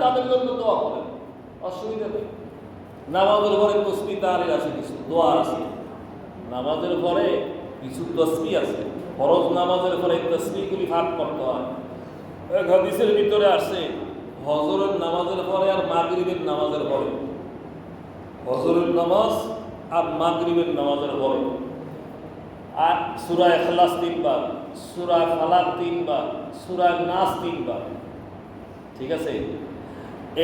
তাদের জন্য দোয়া করেন, অসুবিধা নেই। নামাজের পরে তসবিহ তাহরির আছে, কিছু দোয়া আছে। নামাজের পরে কিছু তসবিহ আছে, ফরজ নামাজের পরে তসবিহগুলি পাঠ করতে হয়। এক হাদিসের ভিতরে আসে হজরের নামাজের পরে আর মাগরিবের নামাজের পরে, হজরের নামাজ আর মাগরিবের নামাজের পরে আর সূরা ইখলাস 3 বার, সূরা ফালাক 3 বার, সূরা নাস 3 বার, ঠিক আছে।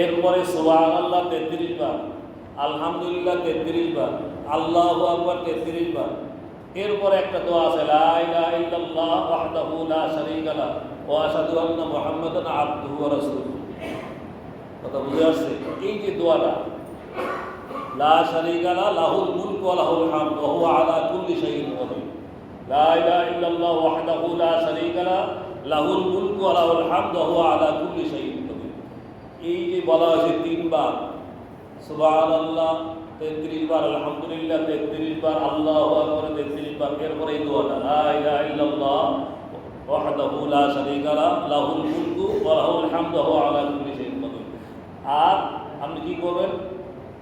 এরপরে সুবহানাল্লাহ 33 বার, আলহামদুলিল্লাহ 33 বার, আল্লাহু আকবার 33 বার। এরপরে একটা দোয়া আছে, লা ইলাহা ইল্লাল্লাহ ওয়াহদাহু লা শারীকা লাহু ওয়া আশহাদু আন্না মুহাম্মাদান আবদুহু ওয়া রাসূলুহু। কথা বুঝে আসছে? এই যে দোয়াটা, লা শারীকা লাহু লাহুল মুলকু ওয়া লাহুল হামদু ওয়া হুয়া আলা কুল্লি শাইইন কাদির। লা ইলাহা ইল্লাল্লাহ ওয়াহদাহু লা শারীকা লাহু লাহুল মুলকু ওয়া লাহুল হামদু ওয়া হুয়া আলা কুল্লি শাইইন কাদির। এই যে বলা হয়েছে 3 বার, সুবহানাল্লাহ 33 বার, আলহামদুলিল্লাহ 33 বার, আল্লাহু আকবার 33 বার। এরপরে এই দোয়াটা, লা ইলাহা ইল্লাল্লাহ ওয়াহদাহু লা শারীকা লাহু লাহুল মুলকু ওয়া লাহুল হামদু ওয়া হুয়া আলা কুল্লি শাইইন কাদির। আর আপনি কি করবেন?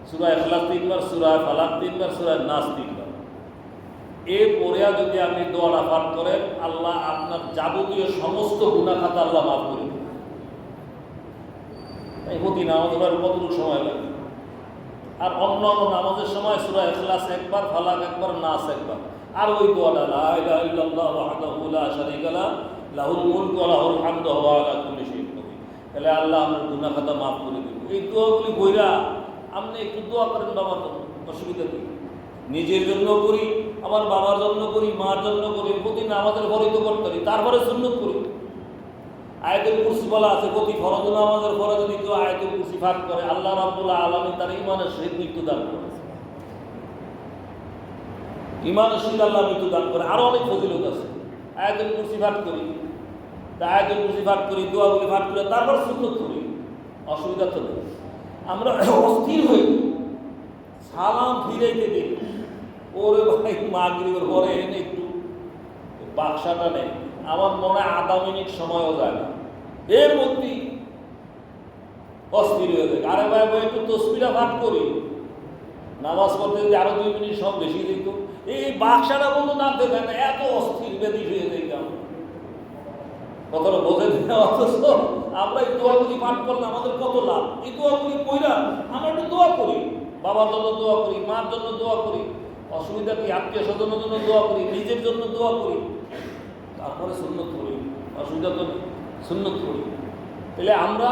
সূরা ইখলাস 3 বার, সূরা ফালাক 3 বার, সূরা নাস 3 বার। এরপরে যদি আপনি দোয়াটা পাঠ করেন, আল্লাহ আপনার যাবতীয় সমস্ত গুনাহ খাতা আল্লাহ মাফ করে দেবেন। এই প্রতি নামাজ পড়ার কতটুকু সময় লাগে? আর অন্য অন্য নামাজের সময় সূরা ইখলাস একবার, ফালাক একবার, নাস একবার, আর ওই দোয়াটা, লা ইলাহা ইল্লাল্লাহ ওয়াহদাহু লা শারীকা লাহু লাহুল মুলকু ওয়া লাহুল হামদু ওয়া হুয়া আলা কুল্লি শাইইন কাদির। তাহলে আল্লাহ আপনার গুনাহ খাতা মাফ করে দেবেন। এই দোয়াগুলি কইরা আপনি একটু দোয়া করেন বাবার জন্য, অসুবিধা নেই। নিজের জন্য করি, আমার বাবার জন্য করি, মার জন্য করি, প্রতি নামাজের পরেই তো করতে পারি, তারপরে সুন্নত করি। আয়াতুল কুরসি বলা আছে, প্রতি ফরজ নামাজের পরে যদি কেউ আয়াতুল কুরসি পাঠ করে, আল্লাহ রাব্বুল আলামিন তার ঈমানের সহিত মৃত্যু দান করে। ঈমানের সহিত আল্লাহ মৃত্যু দান করে। আরো অনেক ফজিলত আছে। আয়াতুল কুরসি পাঠ করি, আয়াতুল কুরসি পাঠ করি, দোয়াগুলি পাঠ করে তারপর সুন্নত করি, অসুবিধা তো নেই। আমরা অস্থির হই, সালাম ফিরাইতে দিই, ওরে ভাই মাগরিবের পরে এনে একটু বাক্সাটা নেই, আমার মনে হয় আধা মিনিট সময়ও যায় না, এর মধ্যেই অস্থির হয়ে যায়। আরে ভাই ভাই একটু তসবিহটা পাঠ করি, নামাজ পড়তে যদি আরো 2 মিনিট সব বেশি দিত, এই বাক্সাটা বলতো না দেবে না, এত অস্থির বেদি হয়ে যাইতাম। কখনো বোঝে না, অথচ আমরা এই দোয়াগুলি পাঠ করলে আমাদের কত লাভ। এই দোয়াগুলি কইরা আমরা একটু দোয়া করি, বাবার জন্য দোয়া করি, মার জন্য দোয়া করি, অসুবিধা কি আত্মীয় স্বজনের জন্য দোয়া করি, নিজের জন্য দোয়া করি, তারপরে সুন্নত করি, অসুবিধা তো সুন্নত করি। তাহলে আমরা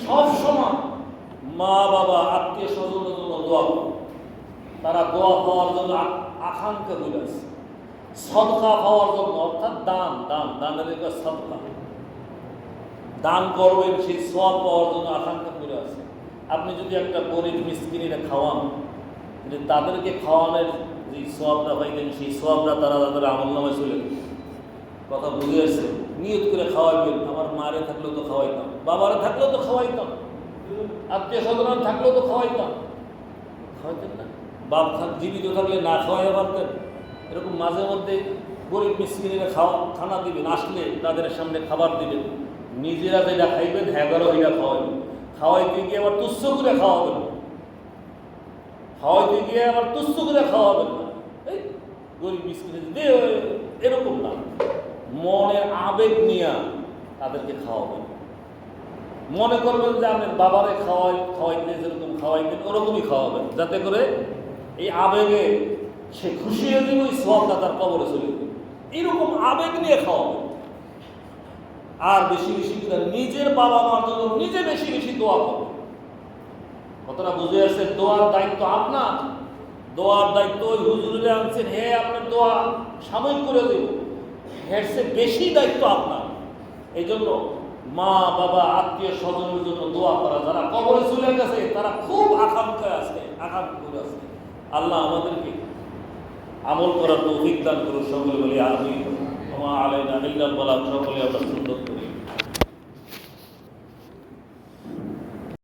সব সময় মা বাবা আত্মীয় স্বজনের জন্য দোয়া করি, তারা দোয়া পাওয়ার জন্য আকাঙ্ক্ষা করে আছে, সদকা পাওয়ার জন্য, অর্থাৎ দান, দানের একটা সদকা, দান করবেন সেই সওয়াব পাওয়ার জন্য আকাঙ্ক্ষা করে আছে। আপনি যদি একটা গরিব মিসকিনিরা খাওয়ান, কিন্তু তাদেরকে খাওয়ানোর যে সওয়াবটা পাইতেন, সেই সওয়াবটা তারা তাদের আমলনামায় চলে গেছে। কথা বুঝে আসছে? নিয়ত করে খাওয়াইবেন, আমার মারে থাকলেও তো খাওয়াইতাম, বাবারে থাকলেও তো খাওয়াইতাম, আত্মীয় স্বজন থাকলেও তো খাওয়াইতাম না। বাপ জীবিত থাকলে না খাওয়াইয়া পারতেন। এরকম মাঝে মধ্যে গরিব মিসকিনেরা খানা দিবেন, আসলে তাদের সামনে খাবার দিবেন, নিজেরা যেটা খাইবেন হ্যাগারও এটা খাওয়াইবেন। খাওয়াইতে গিয়ে আবার তুচ্ছ করে খাওয়াবেন না, খাওয়াইতে গিয়ে আবার তুচ্ছ করে খাওয়াবেন না, এই গরিব মিসকিনের দে, এরকম না। মনের আবেগ নিয়ে তাদেরকে খাওয়াবেন। মনে করবেন যে আপনার বাবারে খাওয়াইতে যেরকম খাওয়াইতেন ওরকমই খাওয়াবেন, যাতে করে এই আবেগে সে খুশি হয়ে যাবে, ওই সওয়াবটা তার কবরে চলে যাবে। এইরকম আবেগ নিয়ে খাওয়াবেন। আর বেশি বেশি করে নিজের বাবা মার জন্য নিজে বেশি বেশি দোয়া করবেন। কতটা বুঝে আসছে? দোয়ার দায়িত্ব আপনার, দোয়ার দায়িত্ব ওই হুজুরে আনছেন, হে আপনার দোয়া সাময়িক করে দেব, এর চেয়ে বেশি দায়িত্ব আপনার। এই জন্য মা বাবা আত্মীয় স্বজনের জন্য দোয়া করা, যারা কবরে চলে গেছে তারা খুব আকাঙ্ক্ষায় আছে, আকাঙ্ক্ষা করে আছে। আল্লাহ আমাদেরকে আমল করার তৌফিক দান করুন। সকলে বলি আমিন। ওয়া আলাইনা ইল্লাল বালাগ। সকলে আমরা সুন্দর